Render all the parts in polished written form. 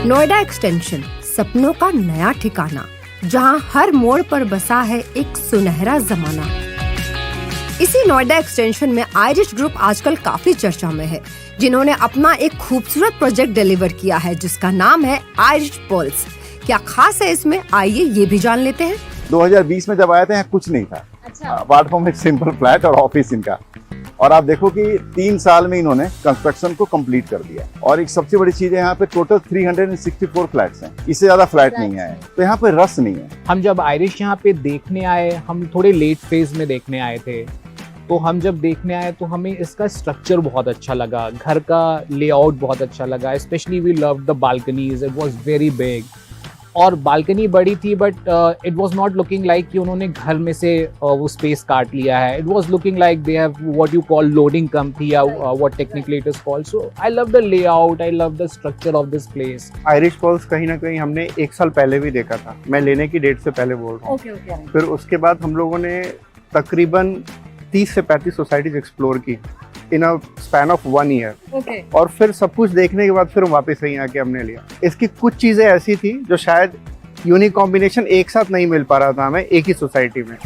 Noida extension सपनों का नया ठिकाना, जहां हर मोड़ पर बसा है एक सुनहरा जमाना। इसी नोएडा एक्सटेंशन में आयरिश ग्रुप आजकल काफी चर्चा में है, जिन्होंने अपना एक खूबसूरत प्रोजेक्ट डिलीवर किया है जिसका नाम है आयरिश पर्ल्स। क्या खास है इसमें, आइए ये भी जान लेते हैं। 2020 में जब आए थे यहाँ कुछ नहीं था। अच्छा। अपार्ट फ्रॉम एक सिंपल फ्लैट और ऑफिस इनका, और आप देखो कि 3 साल में इन्होंने कंस्ट्रक्शन को कंप्लीट कर दिया। और एक सबसे बड़ी चीज है, यहाँ पे टोटल 364 फ्लैट्स हैं, इससे ज्यादा फ्लैट नहीं है, तो यहाँ पे रस नहीं है। हम जब आयरिश यहाँ पे देखने आए, हम थोड़े लेट फेज में देखने आए थे, तो हम जब देखने आए तो हमें इसका स्ट्रक्चर बहुत अच्छा लगा, घर का लेआउट बहुत अच्छा लगा। Specially we loved the balconies, it was very big. और बालकनी बड़ी थी, but it was not looking like कि उन्होंने घर में से वो स्पेस काट लिया है। It was looking like they have what you call loading company, या what technically it is called. So I love the layout, I love the structure of this place. Irish Pearls कहीं ना कहीं हमने 1 साल पहले भी देखा था, मैं लेने की डेट से पहले बोल रहा हूँ। फिर उसके बाद हम लोगों ने तकरीबन 30 से 35 सोसाइटीज एक्सप्लोर की इन अ स्पैन ऑफ 1 ईयर। और फिर सब कुछ देखने के बाद फिर वापस यहीं आके हमने लिया। इसकी कुछ चीजें ऐसी थी जो शायद यूनिक कॉम्बिनेशन एक साथ नहीं मिल पा रहा था हमें एक ही सोसाइटी में।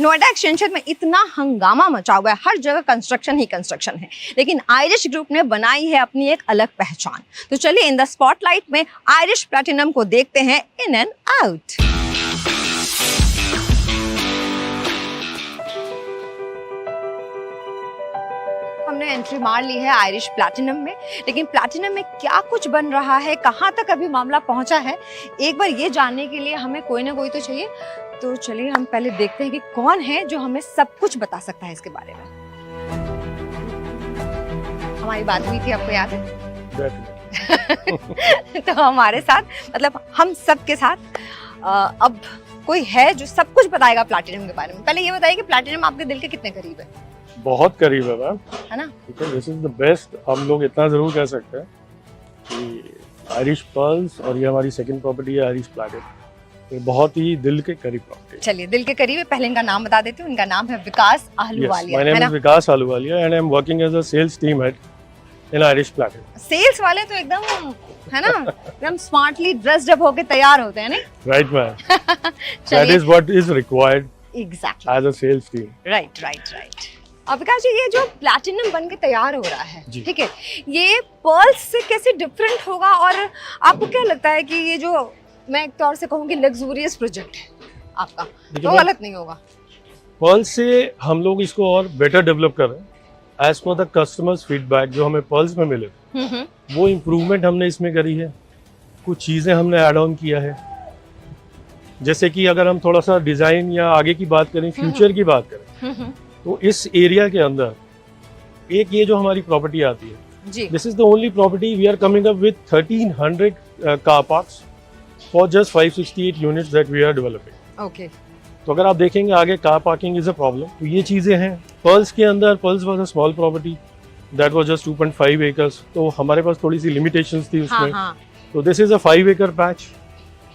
नोएडा एक्सटेंशन में इतना हंगामा मचा हुआ है, हर जगह कंस्ट्रक्शन ही कंस्ट्रक्शन है, लेकिन आयरिश ग्रुप ने बनाई है अपनी एक अलग पहचान। तो चलिए इन द स्पॉटलाइट में आयरिश प्लैटिनम को देखते हैं इन एंड आउट। हमने एंट्री मार ली है आयरिश प्लैटिनम में, लेकिन प्लैटिनम में क्या कुछ बन रहा है, कहाँ तक अभी मामला पहुंचा है, एक बार ये जानने के लिए हमें कोई ना कोई तो चाहिए। तो चलिए हम पहले देखते हैं कि कौन है जो हमें सब कुछ बता सकता है इसके बारे में। हमारी बात हुई थी, आपको याद है? तो हमारे साथ, मतलब हम सब के साथ अब कोई है जो सब कुछ बताएगा प्लैटिनम के बारे में। पहले ये बताइए कि प्लैटिनम आपके दिल के कितने करीब है? बहुत करीब है मैम, है ना? This is the best. हम लोग इतना जरूर कह सकते हैं कि आयरिश पर्ल्स और ये हमारी सेकंड प्रॉपर्टी है आयरिश प्लैटिनम, ये बहुत ही दिल के करीब प्रॉपर्टी। चलिए दिल के करीब है, पहले इनका नाम बता देती हूँ। इनका नाम है Vikas Ahluwalia. My name is Vikas Ahluwalia and I am working as a sales team head in Irish Platinum. Sales वाले तो एकदम, है ना, एकदम स्मार्टली ड्रेस्ड अप होके तैयार होते हैं, नहीं? Right ma'am, that is what is required exactly as a sales team. Right. अब विकास जी, ये जो प्लैटिनम बन के तैयार हो रहा है, जी। ठीक है, ये पर्ल्स से कैसे डिफरेंट होगा? और आपको क्या लगता है कि ये जो, मैं एक तौर से कहूँ कि लग्जूरियस प्रोजेक्ट है आपका, तो गलत नहीं होगा? पर्ल्स से हम लोग इसको और बेटर डेवलप कर रहे हैं as per the customers feedback जो हमें पर्ल्स में मिले, वो इम्प्रूवमेंट हमने इसमें करी है। कुछ चीज़ें हमने ऐड ऑन किया है, जैसे कि अगर हम थोड़ा सा डिज़ाइन या आगे की बात करें, फ्यूचर की बात करें, तो इस एरिया के अंदर एक ये जो हमारी प्रॉपर्टी आती है, this is the only property we are coming up with 1300 car parks for just 568 units that we are developing. Okay. तो अगर आप देखेंगे आगे car parking is a problem, तो ये चीज़ें हैं। पर्ल्स के अंदर, Pearls was a small property that was just 2.5 acres, तो हमारे पास थोड़ी सी लिमिटेशंस थी उसमें। तो दिस इज अ 5 एकड़ पैच।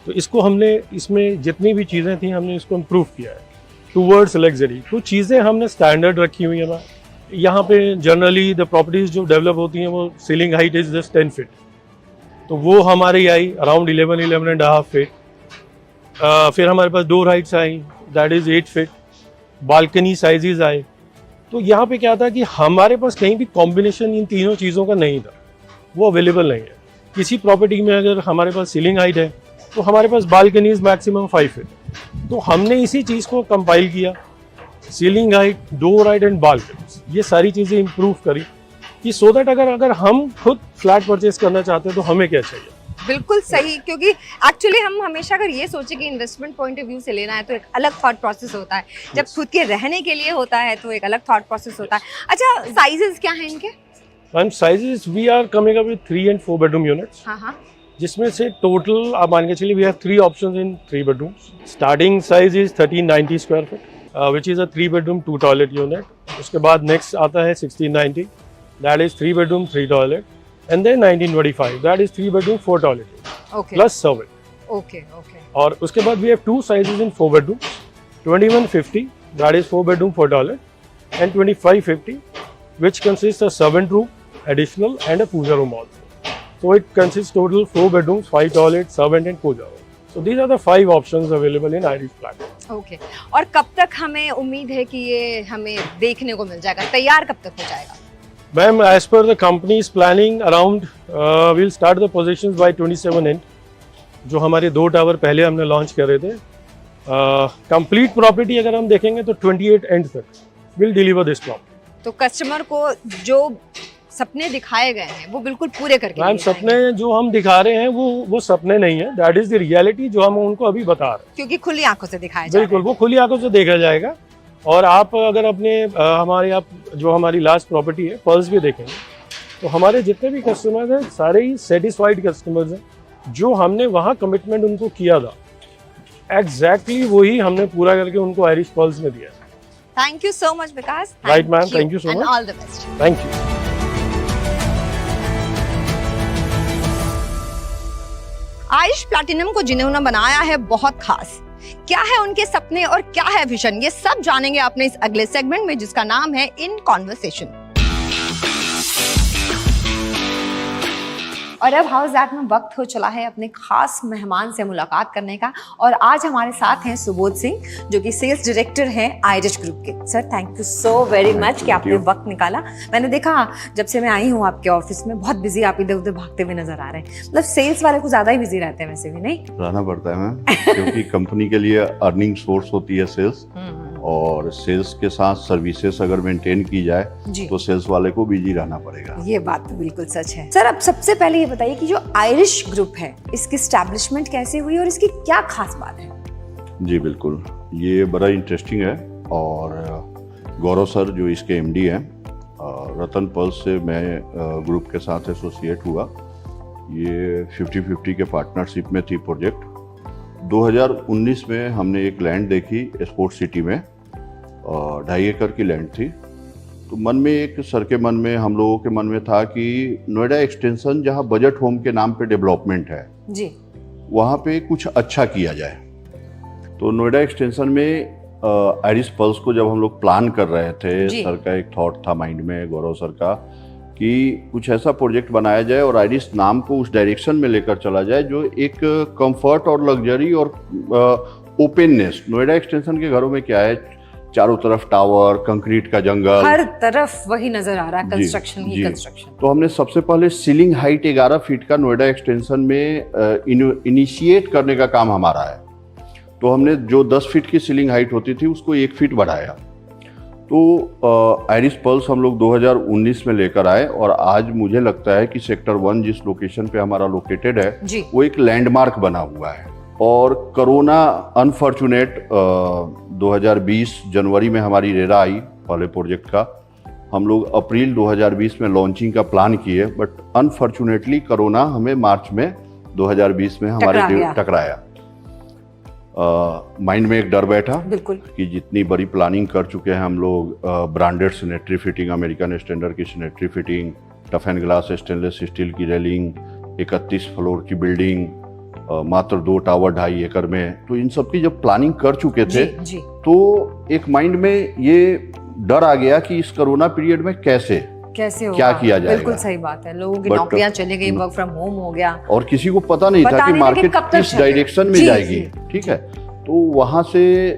तो इसको हमने, इसमें जितनी भी चीज़ें थी हमने इसको इम्प्रूव किया है टूवर्ड्स लग्जरी। कुछ चीज़ें हमने स्टैंडर्ड रखी हुई है। यहाँ पे जनरली द प्रॉपर्टीज जो डेवलप होती हैं वो ceiling height is just 10 feet, तो वो हमारी आई अराउंड 11.5 फीट। फिर हमारे पास डोर हाइट्स आई that is 8 feet, balcony sizes आए। तो यहाँ पे क्या था कि हमारे पास कहीं भी कॉम्बिनेशन इन तीनों चीज़ों का नहीं था, वो अवेलेबल नहीं है। किसी प्रॉपर्टी में अगर हमारे पास सीलिंग हाइट है तो हमारे पास बालकनीज मैक्सिमम 5 फीट। तो हमने इसी चीज़ को कंपाइल किया, ceiling height, door height and balconies, ये सारी चीज़ें इंप्रूव करी कि सो दैट अगर हम खुद फ्लैट परचेज करना चाहते हैं तो हमें क्या चाहिए। बिल्कुल सही, क्योंकि एक्चुअली हम हमेशा अगर ये सोचे कि इन्वेस्टमेंट पॉइंट ऑफ व्यू से लेना है तो एक अलग थॉट प्रोसेस होता है, जब खुद के रहने के लिए होता है तो एक अलग थॉट प्रोसेस होता है। अच्छा, साइजेस क्या हैं इनके? Ma'am sizes we are coming up with 3 and 4 bedroom units, जिसमें से टोटल आप मान के चलिए we have 3 options in 3 bedrooms। Starting size is 1390 square feet which is a 3 bedroom 2 toilet unit. उसके बाद नेक्स्ट आता है 1690, that is 3 bedroom 3 toilet, and then 1925 that is 3 bedroom 4 toilet plus servant. Okay. और उसके बाद we have 2 sizes in 4 bedrooms, 2150 that is 4 bedroom 4 toilet and 2550 which consists of servant room additional and a puja room also. So it consists total 4 bedrooms, 5 toilets, servant and puja. So these are the 5 options available in Irish flat. Okay और कब तक हमें उम्मीद है कि ये हमें देखने को मिल जाएगा, तैयार कब तक हो जाएगा? Ma'am, as per the company's planning, around we'll start the possessions by 27 end. जो हमारे 2 टावर पहले हमने लॉन्च करे थे, कंप्लीट प्रॉपर्टी अगर हम देखेंगे तो 28 एंड तक विल डिलीवर दिस प्रॉपर्टी। तो कस्टमर को जो सपने दिखाए गए हैं वो बिल्कुल पूरे करके मैम, लिए जाएंगे। सपने जो हम दिखा रहे हैं वो सपने नहीं है, दैट इज द रियलिटी जो हम उनको अभी बता रहे हैं। क्योंकि खुली आंखों से दिखाया जा रहा बिल्कुल, वो खुली आंखों से देखा जाएगा। और आप अगर अपने हमारे आप जो हमारी लास्ट प्रॉपर्टी है पल्स भी देखेंगे तो हमारे जितने भी कस्टमर्स हैं सारे ही सेटिस्फाइड कस्टमर्स हैं। जो हमने वहाँ कमिटमेंट उनको किया था एग्जैक्टली वही हमने पूरा करके उनको आयरिश पल्स में दिया। Thank you so much Vikas. Right, ma'am. Thank you so and much. all the best. Thank you. Ayush platinum को जिन्होंने बनाया है बहुत खास, क्या है उनके सपने और क्या है विजन, ये सब जानेंगे अपने इस अगले सेगमेंट में जिसका नाम है इन कॉन्वर्सेशन। और अब हाउस दैट में वक्त हो चला है अपने खास मेहमान से मुलाकात करने का। और आज हमारे साथ हैं सुबोध सिंह जो कि सेल्स डायरेक्टर हैं आयरिश ग्रुप के। Sir thank you so very much कि आपने वक्त निकाला। मैंने देखा जब से मैं आई हूँ आपके ऑफिस में बहुत बिजी, आप इधर उधर भागते हुए नजर आ रहे हैं। मतलब सेल्स वाले को ज्यादा ही बिजी रहते हैं वैसे भी, नहीं? रहना पड़ता है मैम, क्योंकि कंपनी के लिए अर्निंग सोर्स होती है सेल्स, और सेल्स के साथ सर्विसेज अगर मेंटेन की जाए जी। तो सेल्स वाले को बिजी रहना पड़ेगा। ये बात तो बिल्कुल सच है। सर अब सबसे पहले ये बताइए कि जो आयरिश ग्रुप है इसकी एस्टैब्लिशमेंट कैसे हुई और इसकी क्या खास बात है? जी बिल्कुल, ये बड़ा इंटरेस्टिंग है। और गौरव सर जो इसके एमडी हैं, रतन पल्स से मैं ग्रुप के साथ एसोसिएट हुआ। ये 50-50 के पार्टनरशिप में थी प्रोजेक्ट। 2019 में हमने एक लैंड देखी स्पोर्ट्स सिटी में, 2.5 एकड़ की लैंड थी। तो मन में एक सर के मन में, हम लोगों के मन में था कि नोएडा एक्सटेंशन जहां बजट होम के नाम पे डेवलपमेंट है जी, वहां पे कुछ अच्छा किया जाए। तो नोएडा एक्सटेंशन में आयरिश पल्स को जब हम लोग प्लान कर रहे थे, जी। सर का एक थॉट था माइंड में, गौरव सर का, कि कुछ ऐसा प्रोजेक्ट बनाया जाए और आयरिश नाम को उस डायरेक्शन में लेकर चला जाए जो एक कंफर्ट और लग्जरी और ओपननेस। नोएडा एक्सटेंशन के घरों में क्या है, चारों तरफ टावर, कंक्रीट का जंगल, हर तरफ वही नजर आ रहा है, जी, कंस्ट्रक्शन ही जी। कंस्ट्रक्शन। तो हमने सबसे पहले सीलिंग हाइट 11 फीट का नोएडा एक्सटेंशन में इनिशिएट करने का काम हमारा है। तो हमने जो 10 फीट की सीलिंग हाइट होती थी उसको 1 फीट बढ़ाया। तो आयरिश पल्स हम लोग 2019 में लेकर आए और आज मुझे लगता है कि सेक्टर 1 जिस लोकेशन पे हमारा लोकेटेड है जी। वो एक लैंडमार्क बना हुआ है। और कोरोना अनफॉर्चुनेट 2020 जनवरी में हमारी रेरा आई पहले प्रोजेक्ट का। हम लोग अप्रैल 2020 में लॉन्चिंग का प्लान किए, बट अनफॉर्चुनेटली कोरोना हमें मार्च में 2020 में हमारे टकराया। माइंड में एक डर बैठा बिल्कुल कि जितनी बड़ी प्लानिंग कर चुके हैं हम लोग, branded sanitary fitting, American standard की sanitary fitting, tough and glass stainless steel की रेलिंग, 31 फ्लोर की बिल्डिंग, मात्र 2 टावर 2.5 एकड़ में, तो इन सब की जब प्लानिंग कर चुके थे जी, जी। तो एक माइंड में ये डर आ गया कि इस कोरोना पीरियड में कैसे होगा? क्या किया जाएगा? बिल्कुल सही बात है। लोगों की But- नौकरियां चली गई, वर्क फ्रॉम होम हो गया, और किसी को पता नहीं था पता कि नहीं था कि मार्केट कब तक किस चलेगा। डायरेक्शन में जी, जाएगी। जी, ठीक है, तो वहां से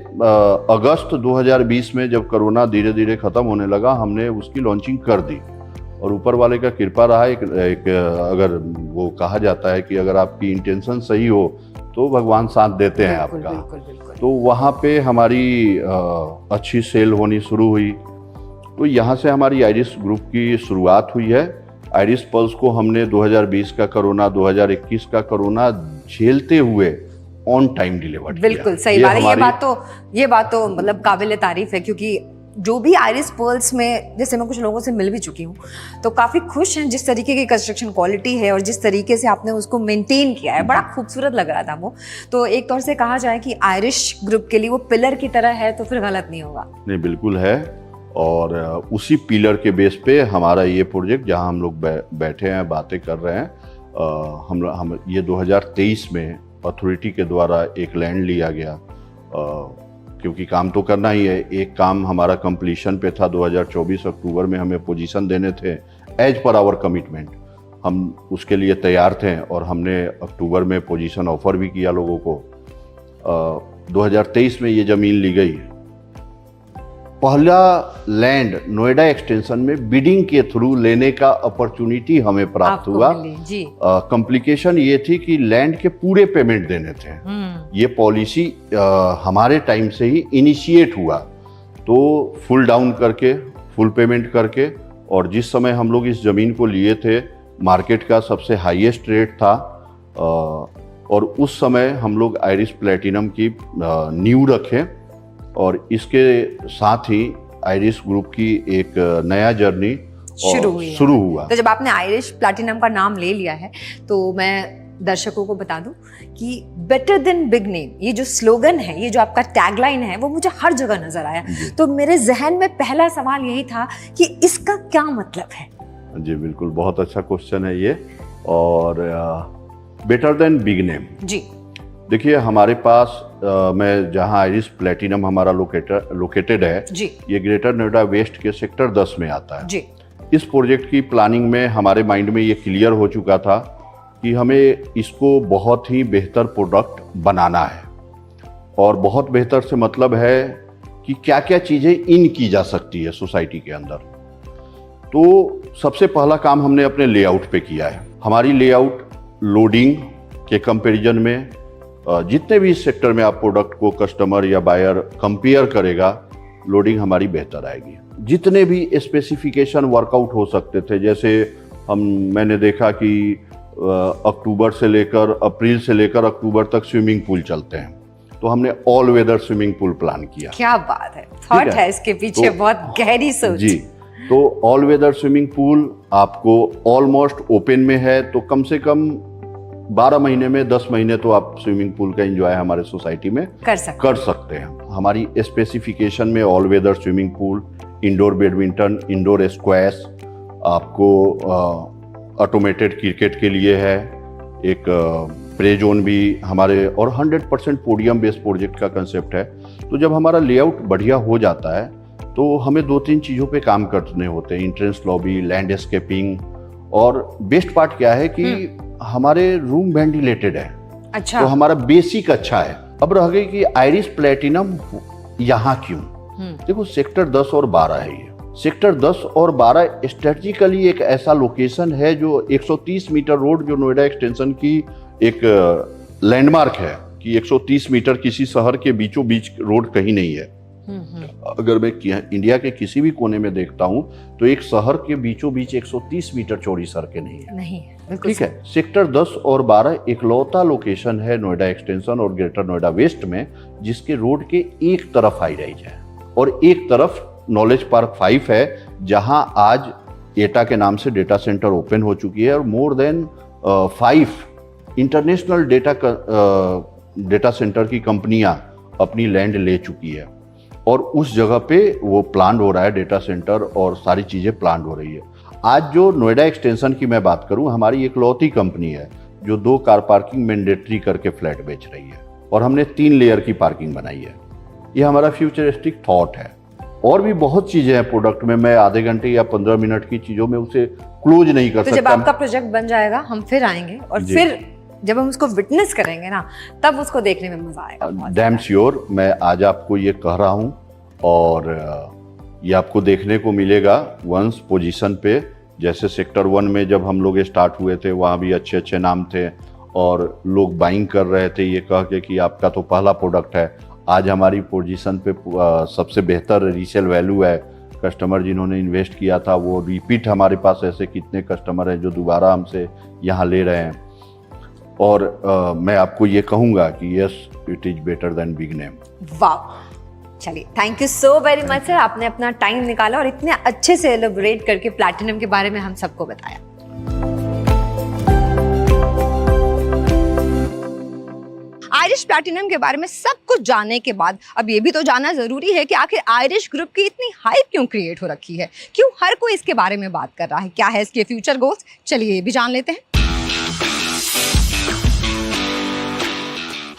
अगस्त 2020 में जब कोरोना धीरे धीरे खत्म होने लगा, हमने उसकी लॉन्चिंग कर दी। और ऊपर वाले का कृपा रहा। एक अगर वो कहा जाता है कि अगर आपकी इंटेंशन सही हो तो भगवान साथ देते हैं बिल्कुल, आपका। बिल्कुल, बिल्कुल। तो वहाँ पे हमारी अच्छी सेल होनी शुरू हुई। तो यहाँ से हमारी आयरिश ग्रुप की शुरुआत हुई है। आयरिश पल्स को हमने 2020 का कोरोना, 2021 का कोरोना झेलते हुए ऑन टाइम डिलीवर किया। बिल्कुल सही बात है। ये बात तो मतलब काबिल तारीफ है, क्योंकि जो भी आयरिश पर्ल्स में, जैसे मैं कुछ लोगों से मिल भी चुकी हूँ, तो काफ़ी खुश हैं जिस तरीके की कंस्ट्रक्शन क्वालिटी है और जिस तरीके से आपने उसको मेंटेन किया है। बड़ा खूबसूरत लग रहा था वो। तो एक तौर से कहा जाए कि आयरिश ग्रुप के लिए वो पिलर की तरह है, तो फिर गलत नहीं होगा। नहीं, बिल्कुल है। और उसी पिलर के बेस पे हमारा ये प्रोजेक्ट जहाँ हम लोग बैठे हैं, बातें कर रहे हैं, हम ये 2023 में अथॉरिटी के द्वारा एक लैंड लिया गया, क्योंकि काम तो करना ही है। एक काम हमारा कंप्लीशन पे था, 2024 अक्टूबर में हमें पोजीशन देने थे एज पर आवर कमिटमेंट। हम उसके लिए तैयार थे और हमने अक्टूबर में पोजीशन ऑफर भी किया लोगों को। 2023 में ये ज़मीन ली गई। पहला लैंड नोएडा एक्सटेंशन में बिडिंग के थ्रू लेने का अपॉर्चुनिटी हमें प्राप्त आपको हुआ। मिली, जी। कॉम्प्लिकेशन ये थी कि लैंड के पूरे पेमेंट देने थे। ये पॉलिसी हमारे टाइम से ही इनिशिएट हुआ, तो फुल डाउन करके, फुल पेमेंट करके, और जिस समय हम लोग इस ज़मीन को लिए थे मार्केट का सबसे हाईएस्ट रेट था, और उस समय हम लोग आइरिश प्लैटिनम की नींव रखे, और इसके साथ ही आइरिश ग्रुप की एक नया जर्नी शुरू हुआ। तो जब आपने आइरिश प्लैटिनम का नाम ले लिया है तो मैं दर्शकों को बता दूं कि बेटर देन बिग नेम, ये जो स्लोगन है, ये जो आपका टैगलाइन है, वो मुझे हर जगह नजर आया। तो मेरे जहन में पहला सवाल यही था कि इसका क्या मतलब है। जी बिल्कुल, बहुत अच्छा क्वेश्चन है ये। और बेटर देन बिग नेम, जी देखिए हमारे पास मैं जहां आइरिश प्लैटिनम हमारा लोकेटेड है जी, ये ग्रेटर नोएडा वेस्ट के सेक्टर 10 में आता है जी। इस प्रोजेक्ट की प्लानिंग में हमारे माइंड में ये क्लियर हो चुका था कि हमें इसको बहुत ही बेहतर प्रोडक्ट बनाना है, और बहुत बेहतर से मतलब है कि क्या क्या चीज़ें इन की जा सकती है सोसाइटी के अंदर। तो सबसे पहला काम हमने अपने लेआउट पे किया है। हमारी लेआउट लोडिंग के कंपैरिजन में जितने भी इस सेक्टर में आप प्रोडक्ट को कस्टमर या बायर कंपेयर करेगा, लोडिंग हमारी बेहतर आएगी। जितने भी स्पेसिफिकेशन वर्कआउट हो सकते थे, जैसे मैंने देखा कि अक्टूबर से लेकर अप्रैल से लेकर अक्टूबर तक स्विमिंग पूल चलते हैं, तो हमने all weather swimming pool plan किया। क्या बात है, थॉट है इसके पीछे, तो, बहुत गहरी सोच। जी, तो ऑल वेदर स्विमिंग पूल आपको ऑलमोस्ट ओपन में है, तो कम से कम 12 महीने में 10 महीने तो आप स्विमिंग पूल का एंजॉय हमारे सोसाइटी में कर सकते हैं। हमारी स्पेसिफिकेशन में all weather swimming pool, indoor badminton, indoor squash, आपको ऑटोमेटेड क्रिकेट के लिए है, एक प्ले जोन भी हमारे, और 100% पोडियम बेस्ड प्रोजेक्ट का कंसेप्ट है। तो जब हमारा लेआउट बढ़िया हो जाता है तो हमें 2-3 चीज़ों पे काम करने होते हैं, एंट्रेंस लॉबी, लैंडस्केपिंग, और बेस्ट पार्ट क्या है कि हमारे रूम वेंटिलेटेड है। अच्छा। तो हमारा बेसिक अच्छा है। अब रह गई कि आइरिश प्लैटिनम यहाँ क्यों। देखो सेक्टर 10 और 12 है ये। सेक्टर 10 और 12 स्ट्रेटजिकली एक ऐसा लोकेशन है जो 130 मीटर रोड, जो नोएडा एक्सटेंशन की एक लैंडमार्क है कि 130 मीटर किसी शहर के बीचों बीच रोड कहीं नहीं है। अगर मैं इंडिया के किसी भी कोने में देखता हूं तो एक शहर के बीचों बीच 130 मीटर चौड़ी सड़कें नहीं है। ठीक है। सेक्टर 10 और 12 इकलौता लोकेशन है नोएडा एक्सटेंशन और ग्रेटर नोएडा वेस्ट में जिसके रोड के एक तरफ हाई राइज है और एक तरफ नॉलेज पार्क 5 है, जहां आज एटा के नाम से डेटा सेंटर ओपन हो चुकी है और more than 5 international data centre की कंपनियां अपनी लैंड ले चुकी है और उस जगह पे वो प्लान हो रहा है डेटा सेंटर और सारी चीज़ें प्लान हो रही है। आज जो नोएडा एक्सटेंशन की मैं बात करूं, हमारी इकलौती कंपनी है जो 2 कार पार्किंग मैंडेटरी करके फ्लैट बेच रही है और हमने 3 लेयर की पार्किंग बनाई है। ये हमारा फ्यूचरिस्टिक थॉट है। और भी बहुत चीज़ें हैं प्रोडक्ट में, मैं आधे घंटे या 15 मिनट की चीज़ों में उसे क्लोज नहीं कर सकता। जब आपका प्रोजेक्ट बन जाएगा हम फिर आएंगे और फिर जब हम उसको विटनेस करेंगे ना, तब उसको देखने में मजा आएगा। डैम श्योर, मैं आज आपको ये कह रहा हूँ और ये आपको देखने को मिलेगा वंस पोजीशन पे। जैसे सेक्टर 1 में जब हम लोग स्टार्ट हुए थे वहाँ भी अच्छे अच्छे नाम थे और लोग बाइंग कर रहे थे ये कह के कि आपका तो पहला प्रोडक्ट है। आज हमारी पोजीशन पे सबसे बेहतर रीसेल वैल्यू है। कस्टमर जिन्होंने इन्वेस्ट किया था वो रिपीट, हमारे पास ऐसे कितने कस्टमर हैं जो दोबारा हमसे यहाँ ले रहे हैं। और मैं आपको ये कहूँगा कि yes, it is better than big name. वाह, चलिए thank you so very much sir, आपने अपना टाइम निकाला और इतने अच्छे से एलिब्रेट करके प्लैटिनम के बारे में हम सबको बताया। आयरिश प्लैटिनम के बारे में सब कुछ जानने के बाद अब ये भी तो जानना जरूरी है कि आखिर आयरिश ग्रुप की इतनी हाइप क्यों क्रिएट हो रखी है, क्यों हर कोई इसके बारे में बात कर रहा है, क्या है इसके फ्यूचर गोल्स। चलिए ये भी जान लेते हैं।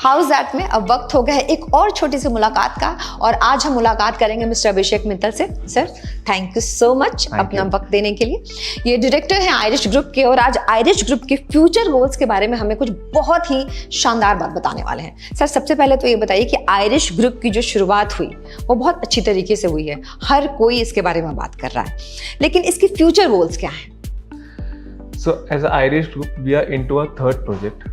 हाउ इज दैट में अब वक्त हो गया है एक और छोटी सी मुलाकात का, और आज हम मुलाकात करेंगे मिस्टर अभिषेक मित्तल से। Sir thank you so much अपना वक्त देने के लिए। ये डायरेक्टर हैं आयरिश ग्रुप के, और आज आयरिश ग्रुप के फ्यूचर गोल्स के बारे में हमें कुछ बहुत ही शानदार बात बताने वाले हैं। सर सबसे पहले तो ये बताइए कि आयरिश ग्रुप की जो शुरुआत हुई वो बहुत अच्छी तरीके से हुई है, हर कोई इसके बारे में बात कर रहा है, लेकिन इसके फ्यूचर गोल्स क्या हैं? So as an Irish group, we are into our third project,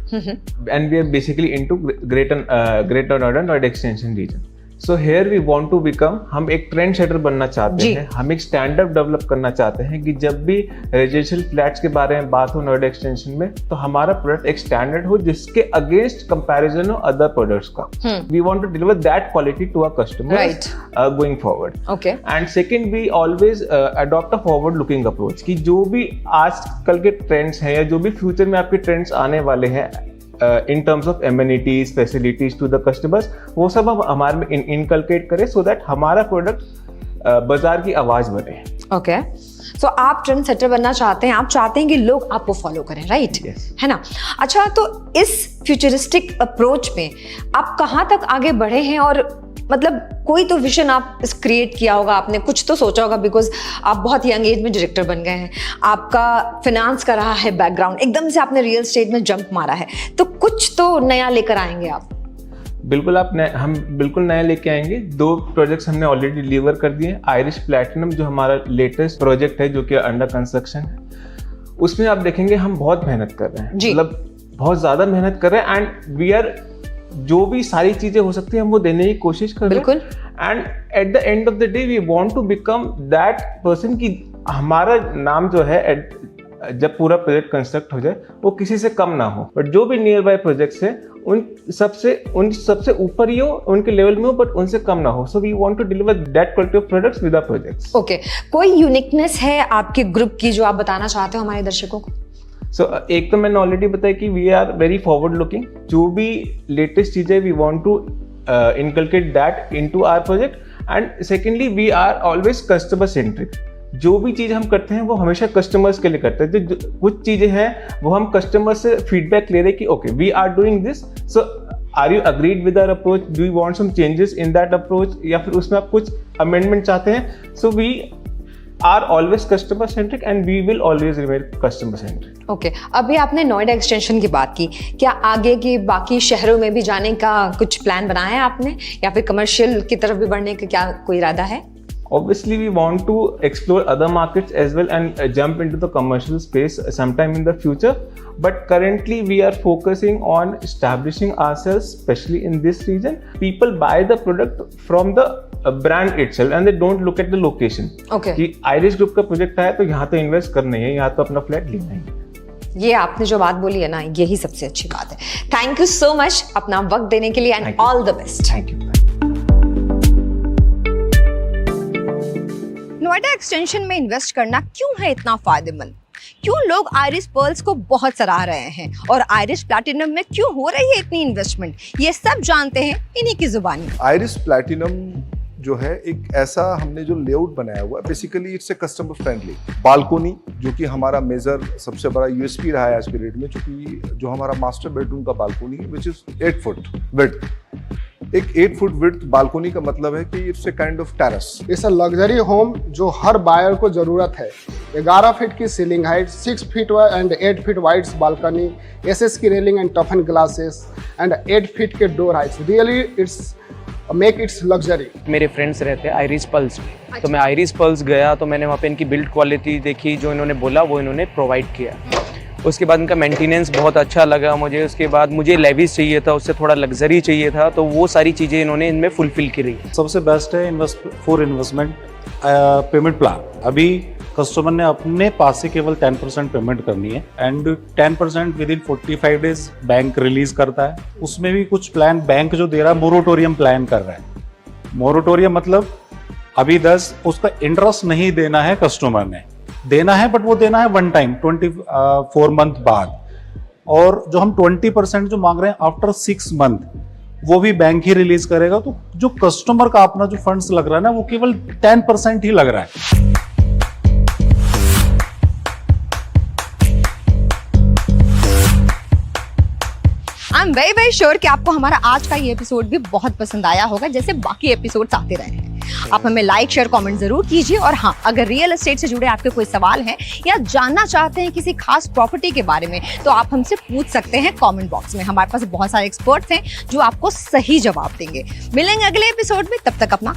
and we are basically into Greater Noida Extension region. So here we want to become, हम एक ट्रेंड सेटर बनना चाहते हैं, हम एक स्टैंडर्ड डेवलप करना चाहते हैं कि जब भी रेजिडेंशियल फ्लैट्स के बारे में बात हो नोएडा एक्सटेंशन में, तो हमारा प्रोडक्ट एक स्टैंडर्ड हो जिसके अगेंस्ट कंपैरिजन हो अदर प्रोडक्ट्स का। We want to deliver that quality to our customers going forward. Okay. And second, we always adopt a forward looking approach कि जो भी आजकल के ट्रेंड्स हैं या जो भी फ्यूचर में आपके ट्रेंड्स आने वाले हैं in terms of amenities, facilities to the customers, वो सब हम हमारे में इनकलकेट करें so that हमारा प्रोडक्ट बाजार की आवाज बने। ओके, सो आप ट्रेंड सेटर बनना चाहते हैं, आप चाहते हैं कि लोग आपको फॉलो करें, राइट? है ना? अच्छा, तो इस फ्यूचरिस्टिक अप्रोच में आप कहाँ तक आगे बढ़े हैं, और मतलब कोई तो विजन आप क्रिएट किया होगा, आपने कुछ तो सोचा होगा, बिकॉज आप बहुत यंग एज में डायरेक्टर बन गए हैं, आपका फिनांस का रहा है बैकग्राउंड, एकदम से आपने रियल एस्टेट में जंप मारा है, तो कुछ तो नया लेकर आएंगे आप। बिल्कुल, हम बिल्कुल नया लेके आएंगे। 2 प्रोजेक्ट्स हमने ऑलरेडी डिलीवर कर दिए। आयरिश प्लैटिनम जो हमारा लेटेस्ट प्रोजेक्ट है जो कि अंडर कंस्ट्रक्शन है, उसमें आप देखेंगे हम बहुत मेहनत कर रहे हैं, मतलब बहुत ज्यादा मेहनत कर रहे हैं, एंड वी आर जो भी सारी चीजें हो सकती है हम वो देने की कोशिश कर रहे हैं। बिल्कुल। And at the end of the day we want to become that person कि हमारा नाम जो है जब पूरा प्रोजेक्ट कंस्ट्रक्ट हो जाए वो किसी से कम ना हो, बट जो भी नियर बाय प्रोजेक्ट्स हैं उन सबसे ऊपर ही हो, उनके लेवल में हो, बट उनसे कम ना हो। So we want to deliver that quality of products with our projects. Okay, कोई यूनिकनेस है आपके ग्रुप की जो आप बताना चाहते हो हमारे दर्शकों को? एक तो मैंने ऑलरेडी बताया कि we are very forward looking, जो भी लेटेस्ट चीजें we want to inculcate that into our project, and secondly we are always customer centric. जो भी चीज हम करते हैं वो हमेशा कस्टमर्स के लिए करते हैं। जो कुछ चीजें हैं वो हम कस्टमर से फीडबैक ले रहे हैं कि okay we are doing this, so are you agreed with our approach, do you want some changes in that approach, या फिर उसमें आप कुछ अमेंडमेंट चाहते हैं। सो वी are always customer centric and we will always remain customer centric. Okay, अभी आपने नोएडा एक्सटेंशन की बात की, क्या आगे के बाकी शहरों में भी जाने का कुछ प्लान बनाया है आपने, या फिर कमर्शियल की तरफ भी बढ़ने का क्या कोई इरादा है? Obviously, we want to explore other markets as well and jump into the commercial space sometime in the future. But currently, we are focusing on establishing ourselves, especially in this region. People buy the product from the brand itself and they don't look at the location. Okay. कि Irish group का project आया तो यहाँ तो invest करना ही है, यहाँ तो अपना फ्लैट लेना ही है। ये आपने जो बात बोली है ना, यही सबसे अच्छी बात है। थैंक यू सो मच अपना वक्त देने के लिए, and all the best. Thank you. Noida extension में इन्वेस्ट करना क्यों है इतना फायदेमंद? क्यों लोग आयरिश पर्ल्स को बहुत सराह रहे हैं, और आयरिश प्लैटिनम में क्यों हो रही है इतनी इन्वेस्टमेंट? ये सब जानते हैं इन्हीं की जुबानी। आयरिश प्लैटिनम जो है एक ऐसा हमने जो लेआउट बनाया हुआ है, basically it's a customer friendly balcony, जो कि हमारा मेजर सबसे बड़ा यूएसपी रहा है आज के डेट में, क्योंकि जो हमारा मास्टर बेडरूम का बालकोनी है विच इज 8 फुट विड्थ। एक 8 फुट विड्थ बालकोनी का मतलब है कि it's a kind of terrace. It's a luxury home जो हर बायर को जरूरत है। 11 फीट की ceiling height, 6 feet and 8 feet wide balcony, SS की railing and toughen glasses and 8 feet के door heights, really it's make it's luxury. मेरे friends रहते हैं आयरिश पर्ल्स में, तो मैं आयरिश पर्ल्स गया तो मैंने वहाँ पे इनकी बिल्ड क्वालिटी देखी, जो इन्होंने बोला वो इन्होंने प्रोवाइड किया। उसके बाद इनका मेंटेनेंस बहुत अच्छा लगा मुझे। उसके बाद मुझे लेविस चाहिए था, उससे थोड़ा लग्जरी चाहिए था, तो वो सारी चीज़ें इन्होंने इनमें फुलफिल करी। सबसे बेस्ट है इन्वेस्टमेंट पेमेंट प्लान। अभी कस्टमर ने अपने पास से केवल 10% पेमेंट करनी है, and 10% with in 45 days bank release करता है। उसमें भी कुछ प्लान बैंक जो दे रहा है मोरेटोरियम प्लान कर रहा है। मोरेटोरियम मतलब अभी 10 उसका इंटरेस्ट नहीं देना है, कस्टमर ने देना है, बट वो देना है वन टाइम 24 मंथ बाद। और जो हम 20% जो मांग रहे हैं आफ्टर 6 मंथ, वो भी बैंक ही रिलीज करेगा। तो जो कस्टमर का अपना जो फंड्स लग रहा है ना, वो केवल 10% ही लग रहा है। I am very very sure कि आपको हमारा आज का ये एपिसोड भी बहुत पसंद आया होगा, जैसे बाकी एपिसोड्स आते रहे हैं। आप हमें लाइक शेयर कमेंट जरूर कीजिए। और हाँ, अगर रियल एस्टेट से जुड़े आपके कोई सवाल हैं या जानना चाहते हैं किसी खास प्रॉपर्टी के बारे में, तो आप हमसे पूछ सकते हैं कमेंट बॉक्स में। हमारे पास बहुत सारे एक्सपर्ट्स हैं जो आपको सही जवाब देंगे। मिलेंगे अगले एपिसोड में, तब तक अपना